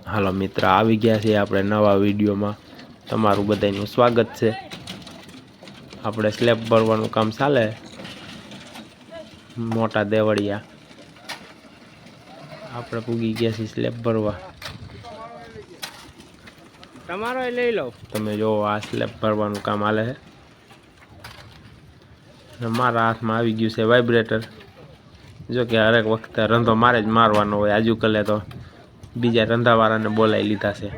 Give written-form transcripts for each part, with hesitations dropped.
હાલો મિત્ર, આવી ગયા છે આપણે નવા વિડીયોમાં. તમારું બધાનું સ્વાગત છે. આપણે સ્લેબ ભરવાનું કામ ચાલે મોટા દેવળિયા. આપણે પૂગી ગયા છીએ સ્લેબ ભરવા. તમારો લઈ લો. તમે જો આ સ્લેબ ભરવાનું કામ હાલે છે. મારા હાથમાં આવી ગયું છે વાઇબ્રેટર. જો કે હરેક વખતે રંધો મારે જ મારવાનો હોય. આજુ કલે તો બીજા રંધાવાળાને બોલાવી લીધા છે,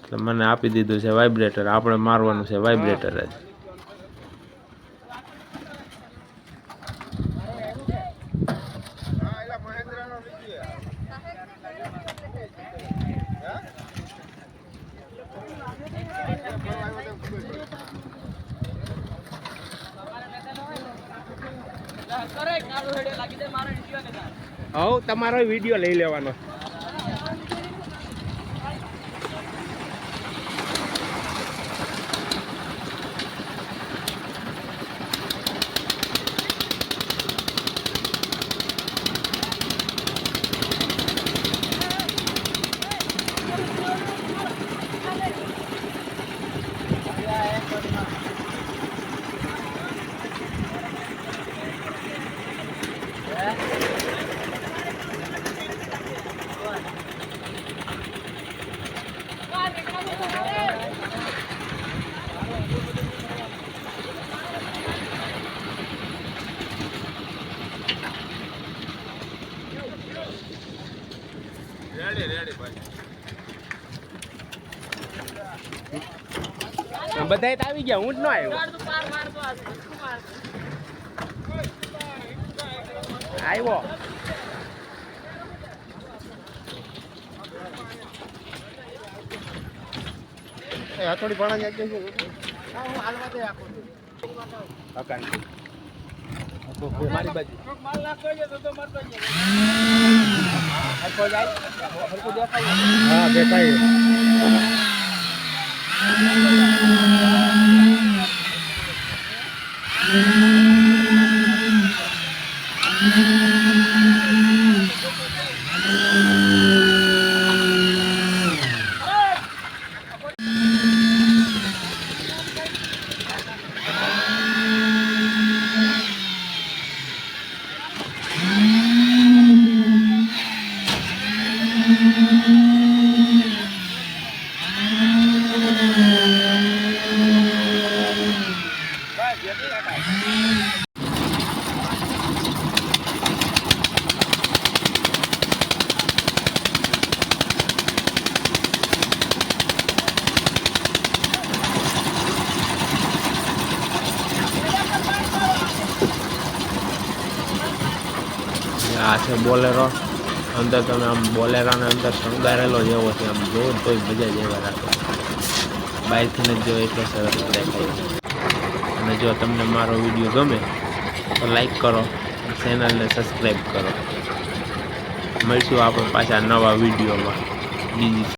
એટલે મને આપી દીધું છે વાઇબ્રેટર. આપણે મારવાનું છે વાઇબ્રેટર જ. હવ તમારો વિડીયો લઈ લેવાનો. બધા તો આવી ગયા, હું જ ન આવ્યો. થોડી ભણા જાય મારી બાજુ હા દેખાય. આ છે બોલેરો. અંદર તમે આમ બોલેરાને અંદર શણગારેલો જેવો છે, આમ જોવો તોય મજા જ એવા રાખે. બહારથી જ જો એટલો સરસ દેખાય. અને જો તમને મારો વિડીયો ગમે તો લાઈક કરો, ચેનલને સબસ્ક્રાઈબ કરો. મળીશું આપણે પાછા નવા વિડીયોમાં બીજી